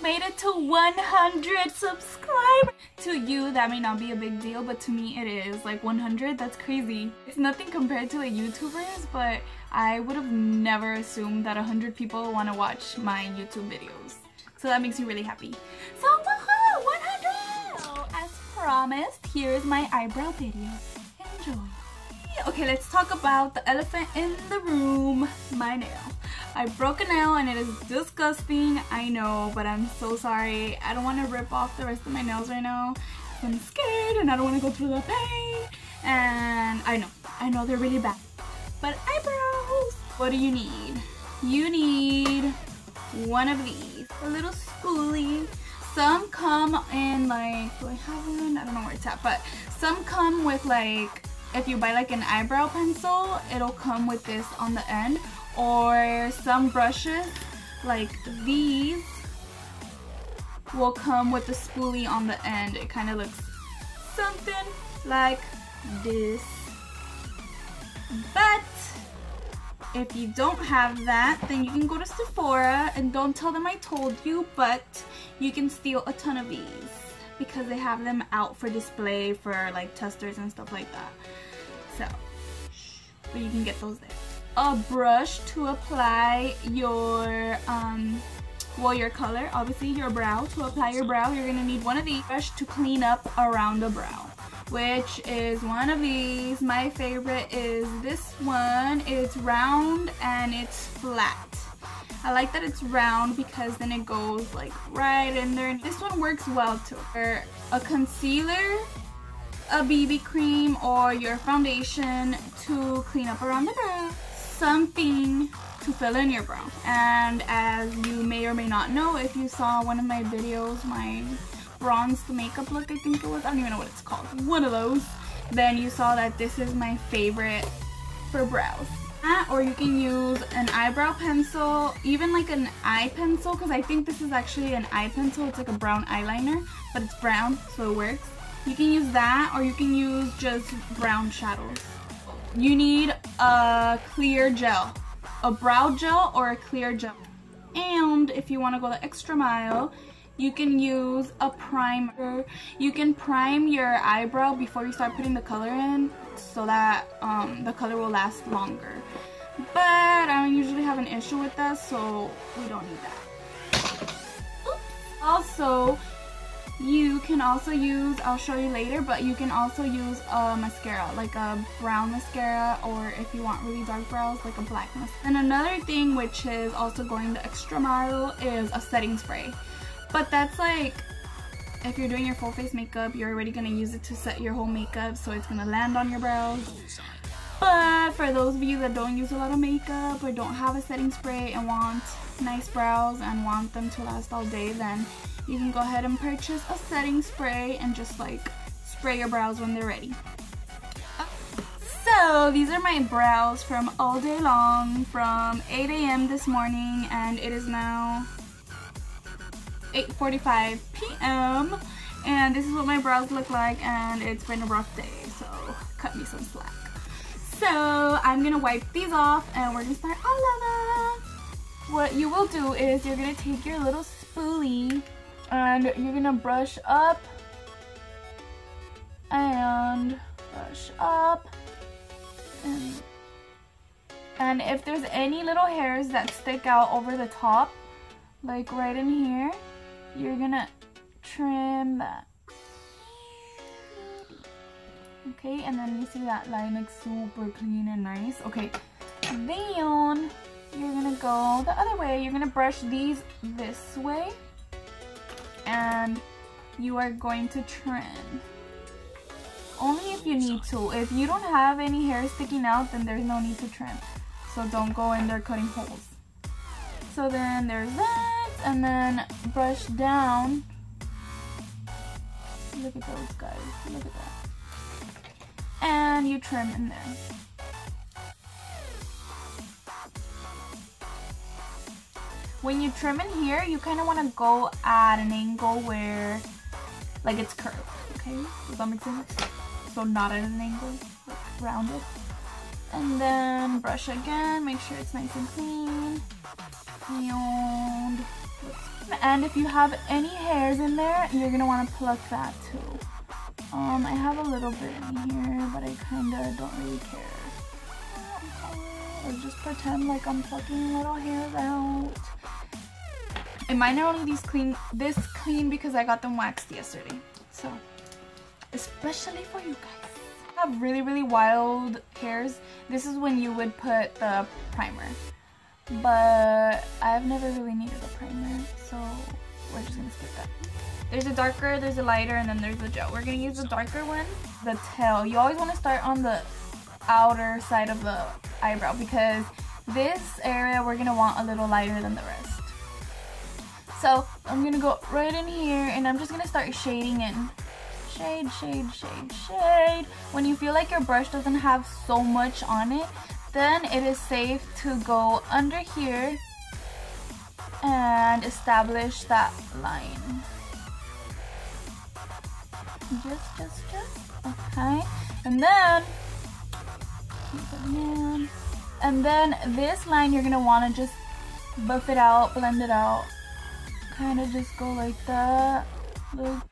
made it to 100 subscribers. To you, that may not be a big deal, but to me it is. Like 100, that's crazy. It's nothing compared to like YouTubers, but I would have never assumed that 100 people want to watch my YouTube videos. So that makes me really happy. So woohoo, 100! So as promised, here's my eyebrow video. Enjoy. Okay, let's talk about the elephant in the room, my nail. I broke a nail and it is disgusting, I know, but I'm so sorry. I don't want to rip off the rest of my nails right now. I'm scared and I don't want to go through the pain. And I know they're really bad. But eyebrows, what do you need? You need one of these, a little spoolie. Some come in like, do I have one? I don't know where it's at, but some come with like, if you buy like an eyebrow pencil, it'll come with this on the end. Or some brushes, like these, will come with the spoolie on the end. It kind of looks something like this. But if you don't have that, then you can go to Sephora, and don't tell them I told you, but you can steal a ton of these because they have them out for display for like testers and stuff like that. So, but you can get those there. A brush to apply your your color, obviously your brow. To apply your brow, you're gonna need one of these. Brush to clean up around the brow, which is one of these. My favorite is this one. It's round and it's flat. I like that it's round because then it goes like right in there. This one works well too. For a concealer, a BB cream, or your foundation to clean up around the brow. Something to fill in your brow. And as you may or may not know, if you saw one of my videos, my bronzed makeup look, I think it was, I don't even know what it's called, one of those, then you saw that this is my favorite for brows. Or you can use an eyebrow pencil, even like an eye pencil, because I think this is actually an eye pencil. It's like a brown eyeliner, but it's brown, so it works. You can use that, or you can use just brown shadows. You need a clear gel, a brow gel or a clear gel. And if you want to go the extra mile, you can use a primer. You can prime your eyebrow before you start putting the color in, so that the color will last longer. But I don't usually have an issue with that, so we don't need that. Oops. Also, you can also use, I'll show you later, but you can also use a mascara, like a brown mascara, or if you want really dark brows, like a black mascara. And another thing, which is also going the extra mile, is a setting spray. But that's like, if you're doing your full face makeup, you're already going to use it to set your whole makeup, so it's going to land on your brows. But for those of you that don't use a lot of makeup or don't have a setting spray and want nice brows and want them to last all day, then you can go ahead and purchase a setting spray and just like spray your brows when they're ready. So these are my brows from all day long, from 8 AM this morning, and it is now 8:45 PM, and this is what my brows look like, and it's been a rough day, so cut me some slack. So I'm gonna wipe these off and we're gonna start all over. What you will do is you're gonna take your little spoolie and you're gonna brush up and brush up, and if there's any little hairs that stick out over the top, like right in here, you're gonna trim that. Okay, and then you see that line looks super clean and nice. Okay, then you're gonna go the other way. You're gonna brush these this way, and you are going to trim. Only if you need to. If you don't have any hair sticking out, then there's no need to trim. So don't go in there cutting holes. So then there's that, and then brush down. Look at those guys, look at that. And you trim in there. When you trim in here, you kind of want to go at an angle where, like, it's curved, okay? Does that make sense? So not at an angle, like rounded. And then brush again, make sure it's nice and clean. And let's And if you have any hairs in there, you're gonna want to pluck that too. I have a little bit in here, but I kinda don't really care. Or just pretend like I'm plucking little hairs out. And mine are only this clean because I got them waxed yesterday. So, especially for you guys. I have really, really wild hairs. This is when you would put the primer. But I've never really needed a primer, so we're just gonna skip that. There's a darker, there's a lighter, and then there's a gel. We're gonna use the darker one. The tail. You always want to start on the outer side of the eyebrow because this area we're gonna want a little lighter than the rest. So I'm gonna go right in here and I'm just gonna start shading in. Shade, shade, shade, shade. When you feel like your brush doesn't have so much on it, then it is safe to go under here and establish that line. Just. Okay. And then this line you're gonna wanna just buff it out, blend it out. Kind of just go like that.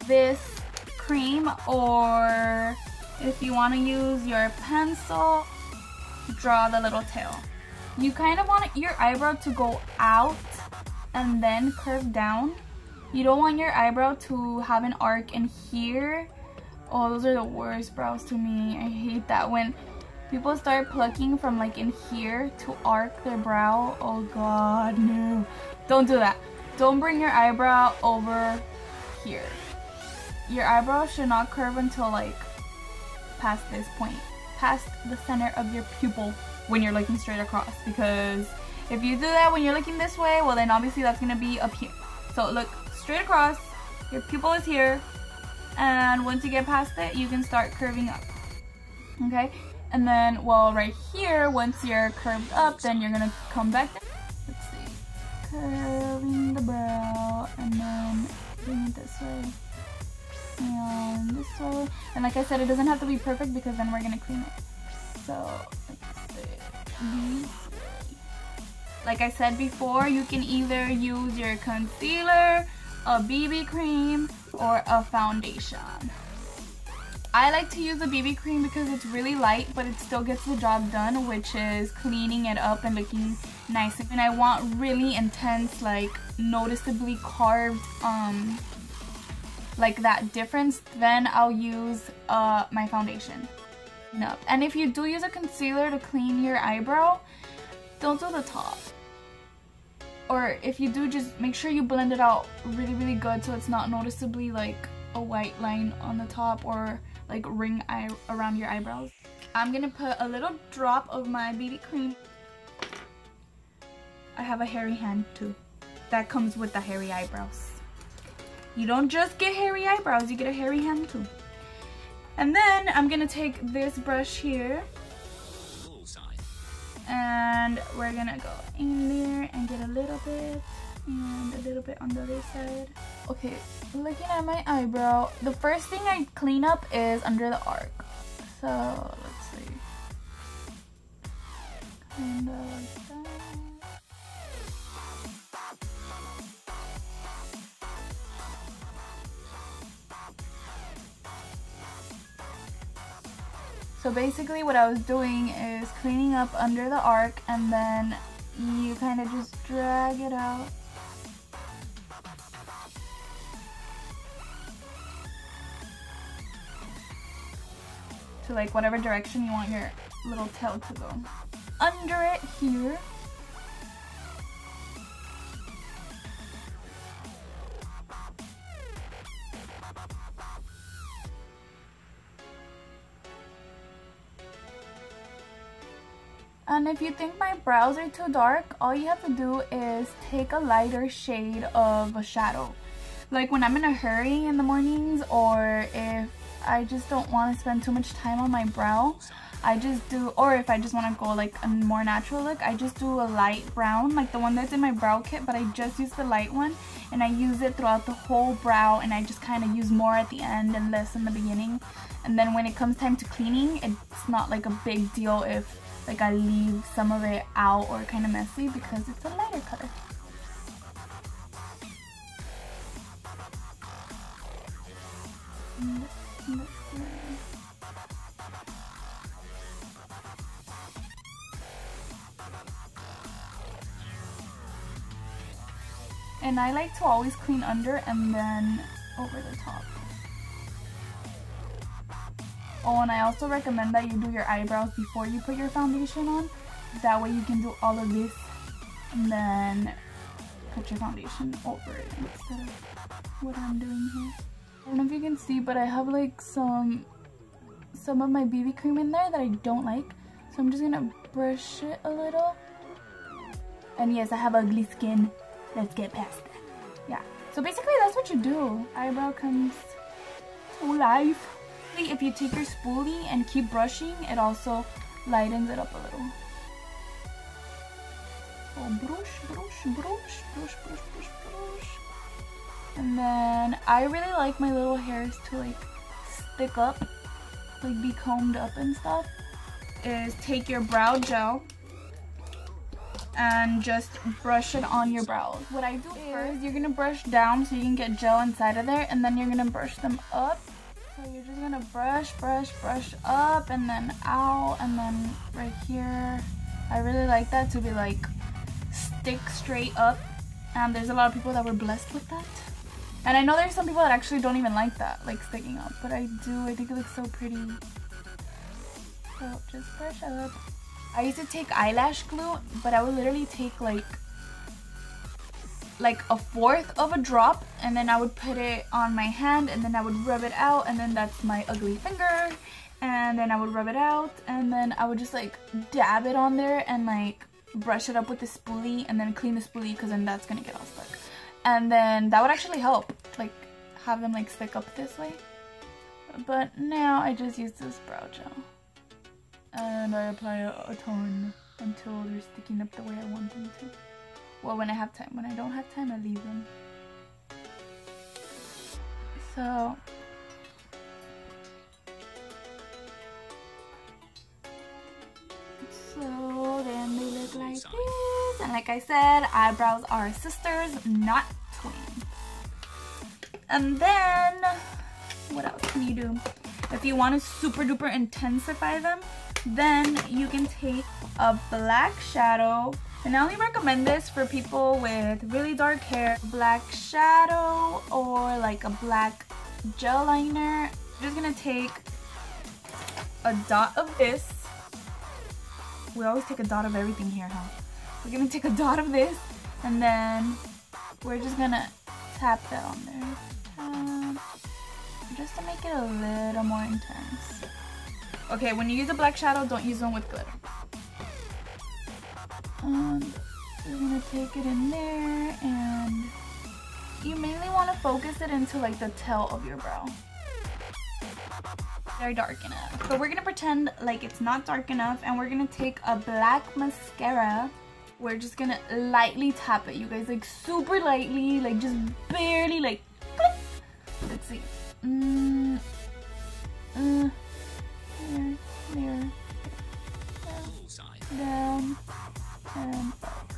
This cream, or if you wanna use your pencil, draw the little tail. You kind of want your eyebrow to go out and then curve down. You don't want your eyebrow to have an arc in here. Oh, those are the worst brows to me. I hate that when people start plucking from like in here to arc their brow. Oh god, no. Don't do that. Don't bring your eyebrow over here. Your eyebrow should not curve until like past this point. Past the center of your pupil when you're looking straight across, because if you do that when you're looking this way, well then obviously that's gonna be up here. So look straight across, your pupil is here, and once you get past it, you can start curving up. Okay, and then well right here, once you're curved up, then you're gonna come back down. Let's see, curving the brow and then bring it this way. And this way, and like I said, it doesn't have to be perfect because then we're gonna clean it. So let's see. Like I said before, you can either use your concealer, a BB cream, or a foundation. I like to use a BB cream because it's really light, but it still gets the job done, which is cleaning it up and looking nice. And I want really intense, like noticeably carved like that difference, then I'll use my foundation. No. And if you do use a concealer to clean your eyebrow, don't do the top. Or if you do, just make sure you blend it out really, really good so it's not noticeably like a white line on the top or like ring around your eyebrows. I'm gonna put a little drop of my BB cream. I have a hairy hand too. That comes with the hairy eyebrows. You don't just get hairy eyebrows, you get a hairy hand too. And then I'm gonna take this brush here and we're gonna go in there and get a little bit and a little bit on the other side. Okay, looking at my eyebrow, the first thing I clean up is under the arc. So let's see, kind of like that. So basically what I was doing is cleaning up under the arc, and then you kind of just drag it out. To like whatever direction you want your little tail to go. Under it here. And if you think my brows are too dark, all you have to do is take a lighter shade of a shadow. Like when I'm in a hurry in the mornings, or if I just don't want to spend too much time on my brow, I just do, or if I just want to go like a more natural look, I just do a light brown, like the one that's in my brow kit, but I just use the light one, and I use it throughout the whole brow, and I just kind of use more at the end and less in the beginning. And then when it comes time to cleaning, it's not like a big deal if like I leave some of it out or kind of messy because it's a lighter color. And I like to always clean under and then over the top. Oh, and I also recommend that you do your eyebrows before you put your foundation on. That way you can do all of this and then put your foundation over it instead of what I'm doing here. I don't know if you can see, but I have like some of my BB cream in there that I don't like. So I'm just gonna brush it a little. And yes, I have ugly skin. Let's get past that. Yeah. So basically that's what you do. Eyebrow comes to life. If you take your spoolie and keep brushing, it also lightens it up a little. So brush, brush, brush, brush, brush, brush, brush. And then I really like my little hairs to like stick up, like be combed up and stuff. Is take your brow gel and just brush it on your brows. What I do first, you're gonna brush down so you can get gel inside of there, and then you're gonna brush them up. So you're just gonna brush, brush, brush up and then out and then right here. I really like that to be like stick straight up, and there's a lot of people that were blessed with that. And I know there's some people that actually don't even like that, like sticking up, but I do. I think it looks so pretty. So just brush up. I used to take eyelash glue, but I would literally take like a fourth of a drop, and then I would put it on my hand, and then I would rub it out, and then that's my ugly finger, and then I would rub it out, and then I would just like dab it on there and like brush it up with the spoolie, and then clean the spoolie because then that's gonna get all stuck. And then that would actually help, like have them like stick up this way. But now I just use this brow gel and I apply a ton until they're sticking up the way I want them to. Well, when I have time. When I don't have time, I leave them. So then they look like this. And like I said, eyebrows are sisters, not twins. And then what else can you do? If you want to super duper intensify them, then you can take a black shadow. And I only recommend this for people with really dark hair. Black shadow or like a black gel liner. I'm just gonna take a dot of this. We always take a dot of everything here, huh? We're gonna take a dot of this, and then we're just gonna tap that on there. Just to make it a little more intense. Okay, when you use a black shadow, don't use one with glitter. We're gonna take it in there, and you mainly want to focus it into like the tail of your brow. Very dark enough. But we're gonna pretend like it's not dark enough, and we're gonna take a black mascara. We're just gonna lightly tap it, you guys, like super lightly, like just barely, like click. Let's see. There, down, and up.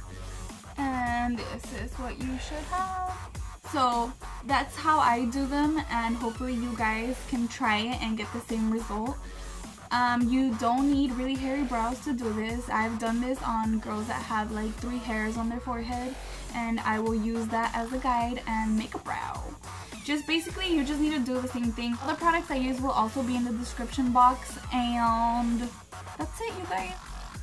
And this is what you should have. So that's how I do them, and hopefully you guys can try it and get the same result. You don't need really hairy brows to do this. I've done this on girls that have like 3 hairs on their forehead, and I will use that as a guide and make a brow. Just basically, you just need to do the same thing. All the products I use will also be in the description box, and that's it, you guys.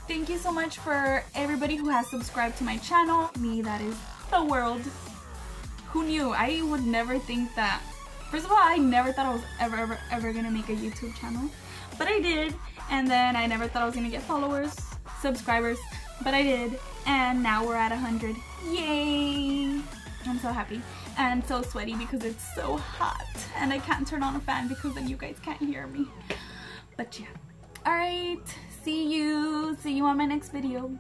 Thank you so much for everybody who has subscribed to my channel. Me, that is the world. Who knew? I would never think that. First of all, I never thought I was ever gonna make a YouTube channel, but I did. And then I never thought I was gonna get followers, subscribers, but I did. And now we're at 100. Yay! I'm so happy and so sweaty because it's so hot, and I can't turn on a fan because then you guys can't hear me. But yeah. Alright, see you on my next video.